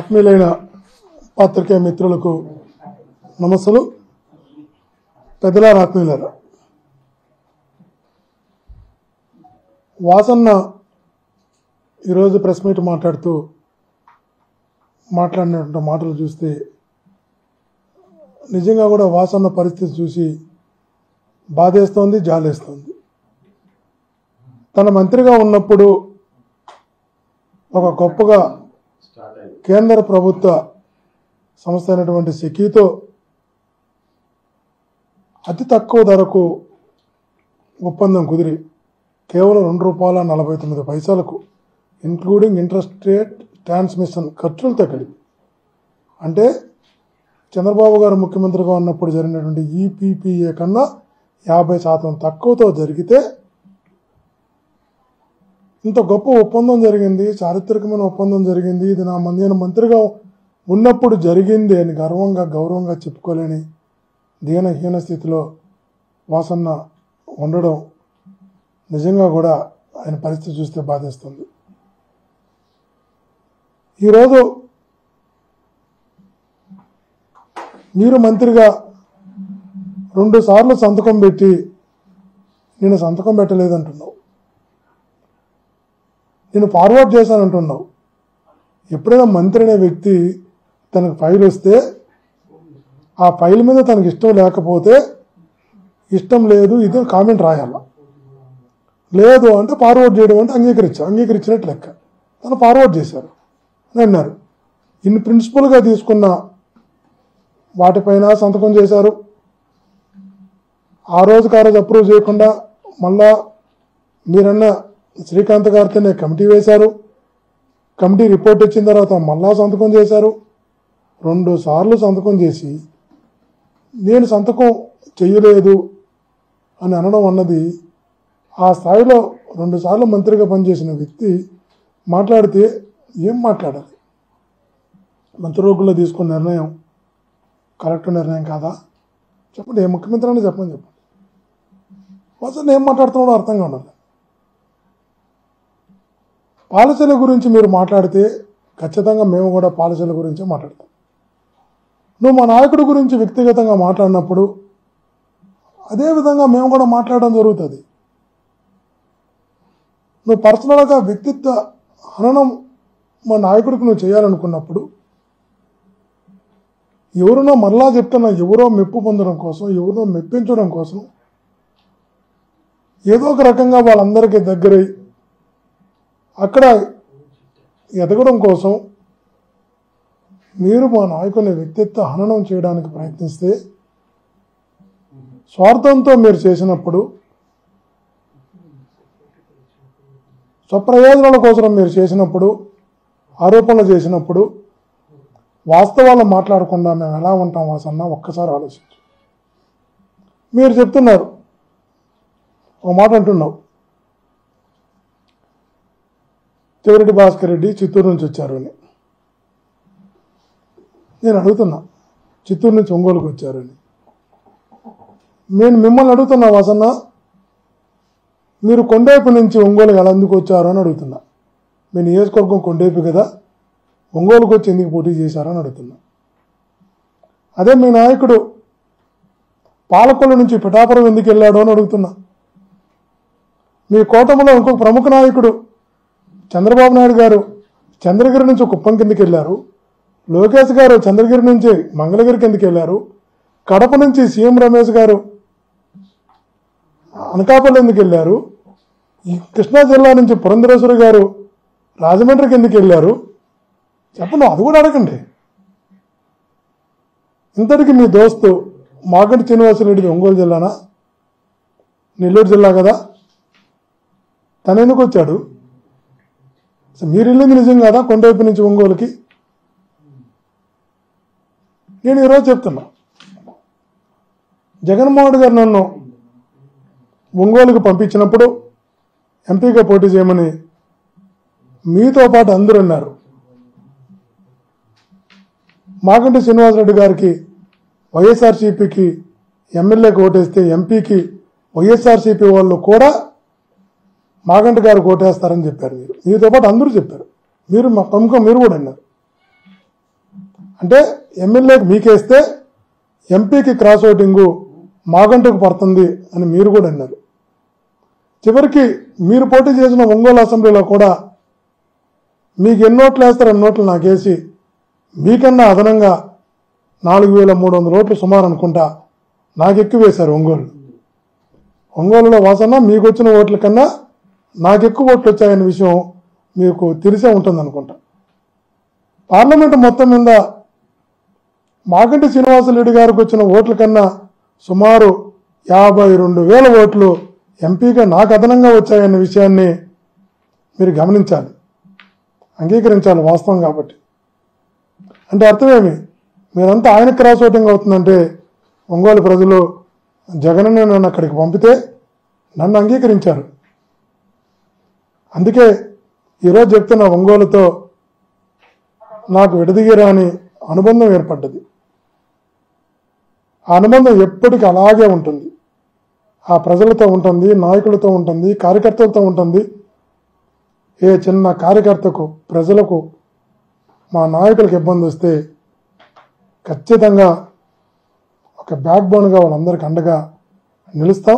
ఆత్మీయులైన పాత్రికేయ మిత్రులకు నమస్సులు. పెద్దలారా, ఆత్మీయులారా, వాసన్న ఈరోజు ప్రెస్ మీట్ మాట్లాడినటువంటి మాటలు చూస్తే నిజంగా కూడా వాసన్న పరిస్థితి చూసి బాధేస్తోంది, జాలేస్తోంది. తన మంత్రిగా ఉన్నప్పుడు ఒక గొప్పగా కేంద్ర ప్రభుత్వ సంస్థ అయినటువంటి సెకీతో అతి తక్కువ ధరకు ఒప్పందం కుదిరి కేవలం ₹2.49 ఇంక్లూడింగ్ ఇంట్రెస్ట్ రేట్ ట్రాన్స్మిషన్ ఖర్చులతో కలిపి, అంటే చంద్రబాబు గారు ముఖ్యమంత్రిగా ఉన్నప్పుడు జరిగినటువంటి ఈపీపీఏ కన్నా 50% తక్కువతో జరిగితే ఇంత గొప్ప ఒప్పందం జరిగింది, చారిత్రకమైన ఒప్పందం జరిగింది, ఇది నేను మంత్రిగా ఉన్నప్పుడు జరిగింది అని గౌరవంగా చెప్పుకోలేని దీనహీన స్థితిలో వాసన్న ఉండడం నిజంగా కూడా ఆయన పరిస్థితి చూస్తే బాధేస్తుంది. ఈరోజు మీరు మంత్రిగా 2 సార్లు సంతకం పెట్టి నేను సంతకం పెట్టలేదంటున్నావు, నేను ఫార్వర్డ్ చేశానంటున్నావు. ఎప్పుడైనా మంత్రి అనే వ్యక్తి తనకు ఫైల్ వస్తే ఆ ఫైల్ మీద తనకు ఇష్టం లేకపోతే ఇష్టం లేదు ఇది కామెంట్ రాయాల, లేదు అంటే ఫార్వర్డ్ చేయడం అంటే అంగీకరించినట్టు లెక్క. తను ఫార్వర్డ్ చేశారు అని అన్నారు. ఇన్ని ప్రిన్సిపల్గా తీసుకున్న వాటిపైన సంతకం చేశారు. ఆ రోజుకి అప్రూవ్ చేయకుండా మళ్ళా మీరన్న శ్రీకాంత్ గారితోనే కమిటీ వేశారు. కమిటీ రిపోర్ట్ వచ్చిన తర్వాత మళ్ళా సంతకం చేశారు. 2 సార్లు సంతకం చేసి నేను సంతకం చేయలేదు అని అనడం అన్నది, ఆ స్థాయిలో 2 సార్లు మంత్రిగా పనిచేసిన వ్యక్తి మాట్లాడితే ఏం మాట్లాడాలి? మంత్రివర్గంలో తీసుకున్న నిర్ణయం కరెక్ట్ నిర్ణయం కాదా? చెప్పండి. ఏ ముఖ్యమంత్రి అని చెప్పండి. అసలు ఏం మాట్లాడుతున్నాడో అర్థంగా ఉండాలి. పాలసీల గురించి మీరు మాట్లాడితే ఖచ్చితంగా మేము కూడా పాలసీల గురించే మాట్లాడతాం. నువ్వు మా నాయకుడి గురించి వ్యక్తిగతంగా మాట్లాడినప్పుడు అదేవిధంగా మేము కూడా మాట్లాడడం జరుగుతుంది. నువ్వు పర్సనల్గా వ్యక్తిత్వ హననం మా నాయకుడికి నువ్వు చేయాలనుకున్నప్పుడు ఎవరినో మరలా చెప్తున్నా, ఎవరో మెప్పు పొందడం కోసం, ఎవరినో మెప్పించడం కోసం, ఏదో ఒక రకంగా వాళ్ళందరికీ దగ్గరై అక్కడ ఎదగడం కోసం మీరు మా నాయకుని వ్యక్తిత్వ హననం చేయడానికి ప్రయత్నిస్తే, స్వార్థంతో మీరు చేసినప్పుడు, స్వప్రయోజనాల కోసం మీరు చేసినప్పుడు, ఆరోపణలు చేసినప్పుడు, వాస్తవాలు మాట్లాడకుండా మేము ఎలా ఉంటాం వాసన్న? ఒక్కసారి ఆలోచించు. మీరు చెప్తున్నారు, ఒక మాట అంటున్నావు, చెవిరెడ్డి భాస్కర్ రెడ్డి చిత్తూరు నుంచి వచ్చారు అని. నేను అడుగుతున్నా, చిత్తూరు నుంచి ఒంగోలుకు వచ్చారు అని. నేను మిమ్మల్ని అడుగుతున్నా వాసన్న, మీరు కొండేపు నుంచి ఒంగోలుకి ఎలా ఎందుకు వచ్చారు అని అడుగుతున్నా. మీ నియోజకవర్గం కొండేపు కదా, ఒంగోలుకు వచ్చి ఎందుకు పోటీ చేశారని అడుగుతున్నా. అదే మీ నాయకుడు పాలకొల్లు నుంచి పిఠాపురం ఎందుకు వెళ్ళాడు అని అడుగుతున్నా. మీ కూటమిలో ఇంకొక ప్రముఖ నాయకుడు చంద్రబాబు నాయుడు గారు చంద్రగిరి నుంచి కుప్పం కిందకి వెళ్ళారు, లోకేష్ గారు చంద్రగిరి నుంచి మంగళగిరికి ఎందుకు వెళ్ళారు, కడప నుంచి సీఎం రమేష్ గారు అనకాపల్లి ఎందుకు వెళ్ళారు, ఈ కృష్ణా జిల్లా నుంచి పురంధరేశ్వరి గారు రాజమండ్రికి ఎందుకు వెళ్ళారు? చెప్పండి, అది కూడా అడగండి. ఇంతటికి మీ దోస్తు మాగంటి శ్రీనివాసరెడ్డిది ఒంగోలు జిల్లానా, నెల్లూరు జిల్లా కదా, తను ఎందుకు వచ్చాడు? మీరు వెళ్ళింది నిజం కదా కొండవైపు నుంచి ఒంగోలుకి? నేను ఈరోజు చెప్తున్నా, జగన్మోహన్ గారు నన్ను ఒంగోలుకు పంపించినప్పుడు ఎంపీగా పోటీ చేయమని మీతో పాటు అందరూ ఉన్నారు. మాగంటి శ్రీనివాసరెడ్డి గారికి వైఎస్ఆర్సీపీకి ఎమ్మెల్యేకి ఓటేస్తే ఎంపీకి వైఎస్ఆర్సీపీ వాళ్ళు కూడా మాగంటి గారు ఓటేస్తారని చెప్పారు. మీతో పాటు అందరూ చెప్పారు. మీరు మా ప్రముఖం, మీరు కూడా అన్నారు. అంటే ఎమ్మెల్యేకి మీకేస్తే ఎంపీకి క్రాస్ ఓటింగు మాగంటకు పడుతుంది అని మీరు కూడా అన్నారు. చివరికి మీరు పోటీ చేసిన ఒంగోలు అసెంబ్లీలో కూడా మీకు ఎన్ని ఓట్లు వేస్తారు అన్ని ఓట్లు నాకేసి మీకన్నా అదనంగా 4,300 ఓట్లు సుమారు అనుకుంటా నాకు ఎక్కువ వేశారు ఒంగోలులో వాసన మీకు వచ్చిన ఓట్ల కన్నా నాకు ఎక్కువ ఓట్లు వచ్చాయనే విషయం మీకు తెలిసే ఉంటుంది అనుకుంటా. పార్లమెంటు మొత్తం మీద మాగంటి శ్రీనివాసరెడ్డి గారికి వచ్చిన ఓట్ల కన్నా సుమారు 52,000 ఓట్లు ఎంపీగా నాకు అదనంగా వచ్చాయన్న విషయాన్ని మీరు గమనించాలి, అంగీకరించాలి వాస్తవం. కాబట్టి అంటే అర్థమేమి, మీరంతా ఆయన క్రాస్ ఓటింగ్ అవుతుందంటే ఒంగోలు ప్రజలు జగన్ నన్ను అక్కడికి పంపితే నన్ను అంగీకరించారు. అందుకే ఈరోజు చెప్తున్న ఒంగోలుతో నాకు విడదీయరాని అనుబంధం ఏర్పడ్డది. ఆ అనుబంధం ఎప్పటికీ అలాగే ఉంటుంది. ఆ ప్రజలతో ఉంటుంది, నాయకులతో ఉంటుంది, కార్యకర్తలతో ఉంటుంది. ఏ చిన్న కార్యకర్తకు ప్రజలకు మా నాయకులకు ఇబ్బంది వస్తే ఖచ్చితంగా ఒక బ్యాక్ బోన్గా వాళ్ళందరికీ అండగా నిలుస్తాం.